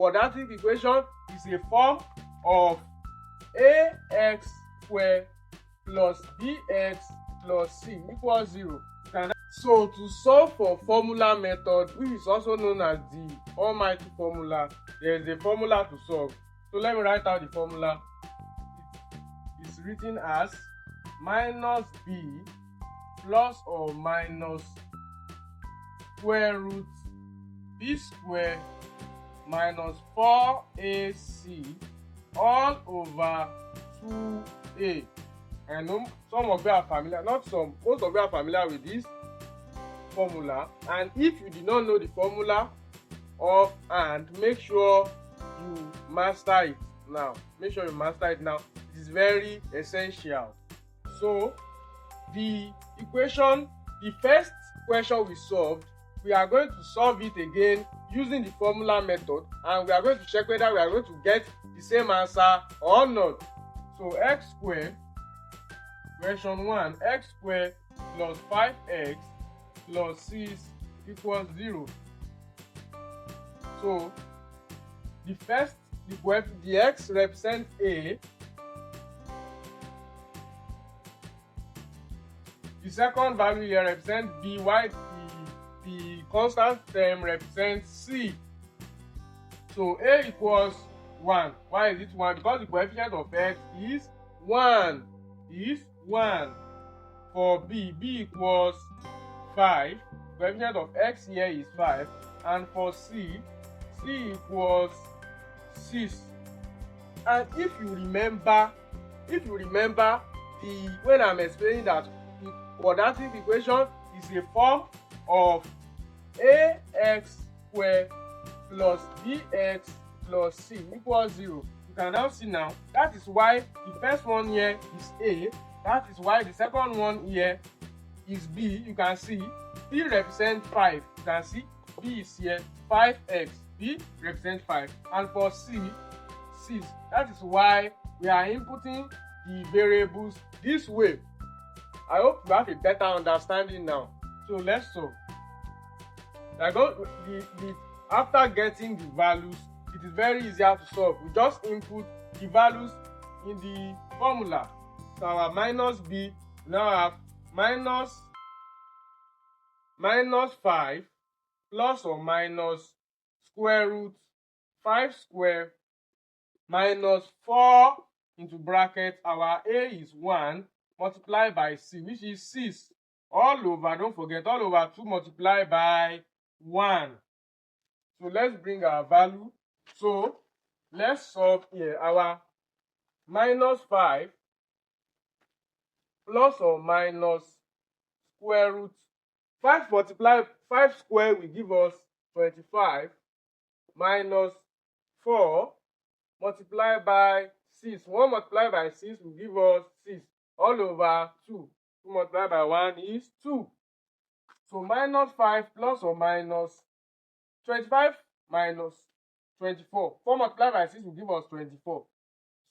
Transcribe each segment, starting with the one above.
quadratic equation is a form of ax squared plus bx plus c equals 0. So to solve for formula method, which is also known as the almighty formula, there is a formula to solve. So let me write out the formula. It's written as minus b plus or minus square root b squared minus 4ac all over 2a. I know some of you are familiar, not some, most of you are familiar with this formula. And if you did not know the formula offhand, make sure you master it now. Make sure you master it now. It is very essential. So the equation, the first question we solved, we are going to solve it again using the formula method, and we are going to check whether we are going to get the same answer or not. So x squared, question 1, x squared plus 5x plus 6 equals 0. So the x represents a, the second value here represents b, while the constant term represents c. So a equals 1. Why is it 1? Because the coefficient of x is 1. For b equals 5. The coefficient of x here is 5. And for c equals 6. And if you remember when I'm explaining that the quadratic equation is a form of ax squared plus bx plus c equals 0. You can now see now that is why the first one here is a, that is why the second one here is b. You can see b represents 5. You can see b is here 5x. b represents 5. And for c, 6. That is why we are inputting the variables this way. I hope you have a better understanding now. So let's solve. After getting the values, it is very easier to solve. We just input the values in the formula. So our minus b now have minus 5 plus or minus square root 5 squared minus 4 into bracket. Our a is 1 multiplied by c, which is 6, all over, don't forget, all over 2 multiplied by 1. So let's bring our value. So let's solve here. Our minus 5 plus or minus square root 5 multiplied 5 square will give us 25 minus 4 multiplied by 6. 1 multiplied by 6 will give us 6 all over 2. 2 multiplied by 1 is 2. So minus 5 plus or minus 25 minus 24. 4 multiplied by 6 will give us 24.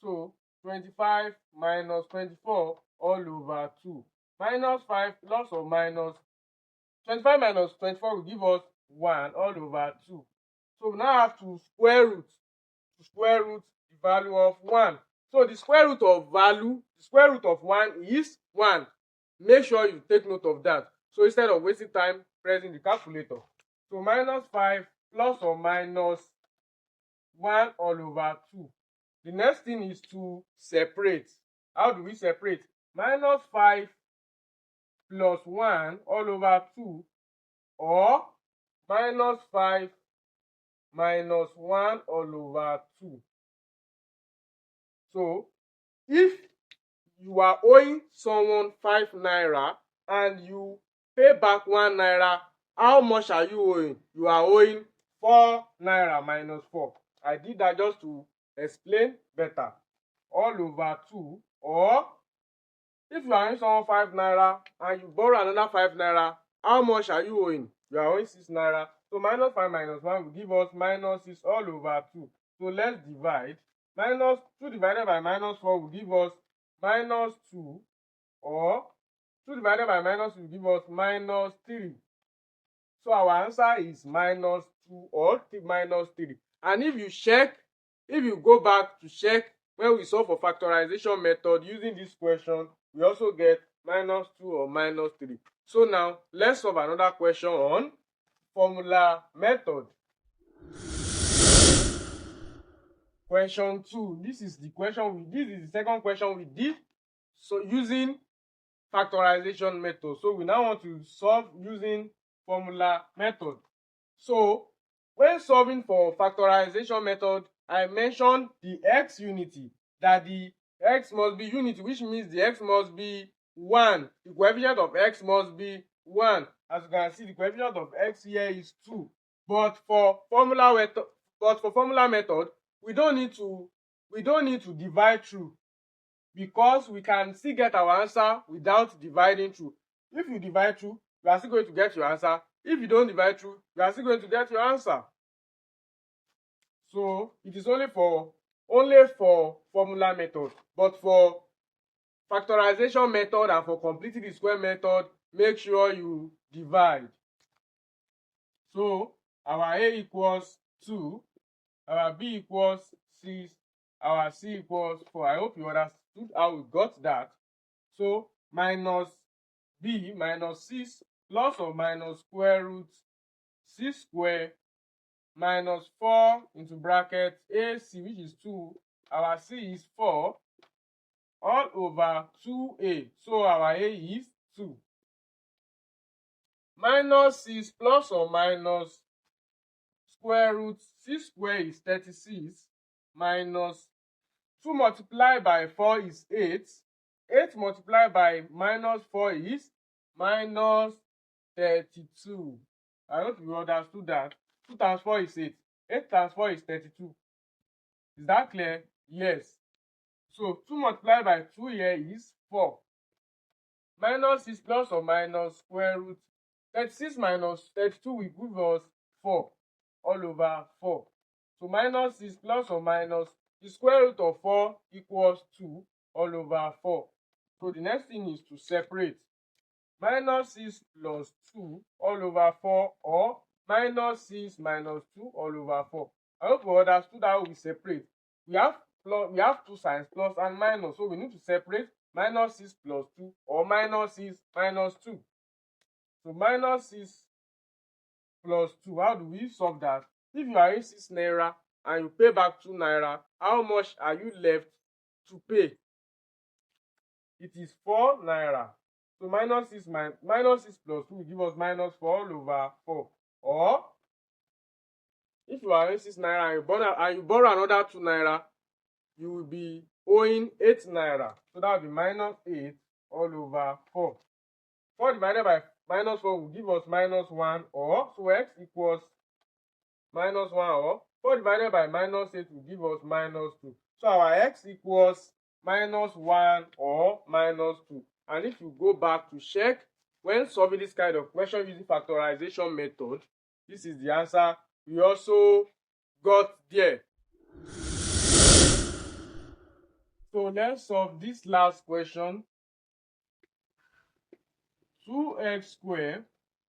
So 25 minus 24 all over 2. Minus 5 plus or minus 25 minus 24 will give us 1 all over 2. So we now have to square root the value of 1. So the square root of 1 is 1. Make sure you take note of that. So instead of wasting time pressing the calculator. So minus 5 plus or minus 1 all over 2. The next thing is to separate. How do we separate? Minus 5 plus 1 all over 2, or minus 5 minus 1 all over 2. So if you are owing someone 5 naira and you pay back 1 naira, how much are you owing? You are owing 4 naira minus 4. I did that just to explain better. All over 2, or if you are owing someone 5 naira and you borrow another 5 naira, how much are you owing? You are owing 6 naira. So minus 5 minus 1 will give us minus 6 all over 2. So let's divide. Minus 2 divided by minus 4 will give us minus 2, or 2 divided by minus will give us minus 3. So our answer is minus 2 or minus 3. And if you go back to check when we solve for factorization method using this question, we also get -2 or -3. So now let's solve another question on formula method. Question 2. This is the second question we did so using factorization method. So we now want to solve using formula method. So when solving for factorization method, I mentioned the x unity, that the x must be unity, which means the x must be 1. The coefficient of x must be 1. As you can see, the coefficient of x here is 2. But for formula method, we don't need to divide through, because we can still get our answer without dividing through. If you divide through, you are still going to get your answer. If you don't divide through, you are still going to get your answer. So it is only for formula method. But for factorization method and for completing the square method, make sure you divide. So our A equals 2, our B equals 6, our C equals 4. I hope you understood how we got that. So minus B minus 6 plus or minus square root 6 square minus 4 into bracket AC, which is 2. Our C is 4 all over 2A. So our A is 2. Minus 6 plus or minus square root 6 square is 36, minus 2 multiplied by 4 is 8. 8 multiplied by minus 4 is minus 32. I hope you understood that. 2 times 4 is 8. 8 times 4 is 32. Is that clear? Yes. So 2 multiplied by 2 here is 4. Minus 6 plus or minus square root 36 minus 32 will give us 4 all over 4. So minus 6 plus or minus the square root of 4 equals 2 all over 4. So the next thing is to separate. Minus 6 plus 2 all over 4, or minus 6 minus 2 all over 4. I hope you understood how we separate. We have two signs, plus and minus. So we need to separate minus 6 plus 2 or minus 6 minus 2. So minus 6 plus 2, how do we solve that? If you are in 6 naira and you pay back 2 naira, how much are you left to pay? It is 4 naira. So minus 6 plus 2 will give us minus 4 all over 4. Or if you are in 6 naira and you borrow another 2 naira, you will be owing 8 naira. So that will be minus 8 all over 4. 4 divided by minus 4 will give us minus 1, or so x equals minus 1, or 4 divided by minus 8 will give us minus 2. So our x equals minus 1 or minus 2. And if you go back to check when solving this kind of question using factorization method, this is the answer we also got there. So let's solve this last question. 2x squared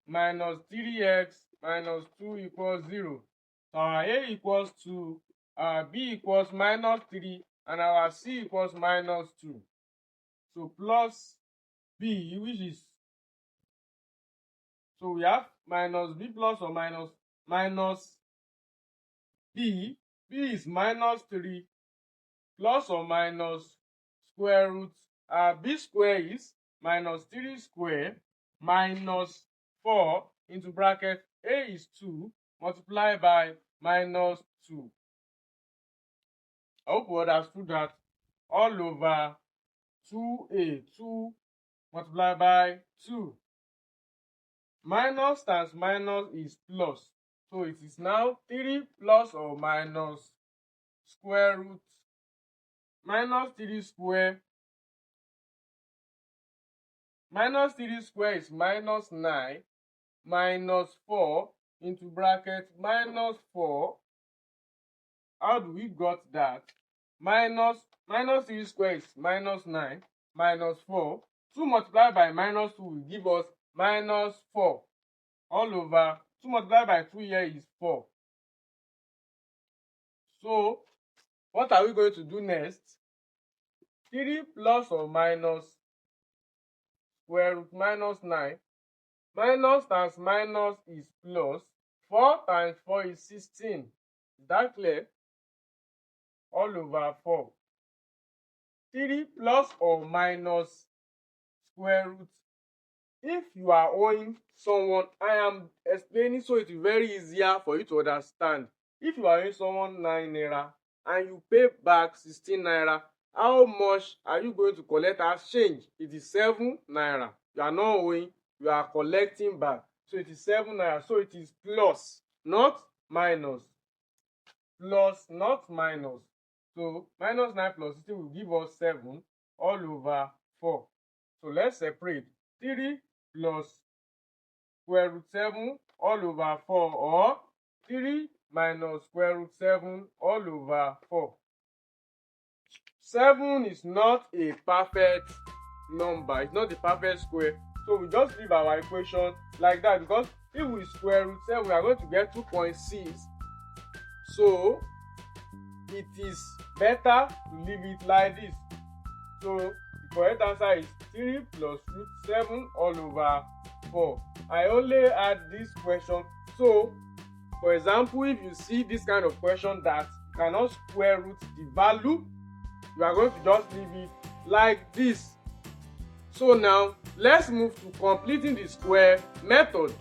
minus 3x minus 2 equals 0. So our A equals 2, our B equals minus 3, and our C equals minus 2. So plus B, which is, so we have minus B plus or minus B. B is minus 3 plus or minus square root. B square is minus 3 square minus 4 into bracket A is 2 multiplied by minus 2. I hope you understood that. All over 2A, 2 multiplied by 2. Minus times minus is plus. So it is now 3 plus or minus square root minus 3 square. Minus 3 square is minus 9 minus 4 into bracket minus 4. How do we got that? Minus 3 square is minus 9 minus 4. 2 multiplied by minus 2 will give us minus 4 all over 2 multiplied by 2 here is 4. So what are we going to do next? 3 plus or minus square root minus 9. Minus times minus is plus. 4 times 4 is 16. Is that clear? All over 4. 3 plus or minus square root. If you are owing someone, I am explaining so it is very easier for you to understand. If you are owing someone 9 naira and you pay back 16 naira, how much are you going to collect as change? It is 7 naira. You are not owing, you are collecting back. So it is 7 naira. So it is plus, not minus. Plus, not minus. So minus 9 plus 16 will give us 7 all over 4. So let's separate. 3 plus square root 7 all over 4, or 3 minus square root 7 all over 4. 7 is not a perfect number. It's not a perfect square. So we just leave our equation like that, because if we square root 7, we are going to get 2.6. So it is better to leave it like this. So the correct answer is 3 plus root 7 all over 4. I only add this question. So for example, if you see this kind of question that you cannot square root the value, you are going to just leave it like this. So now let's move to completing the square method.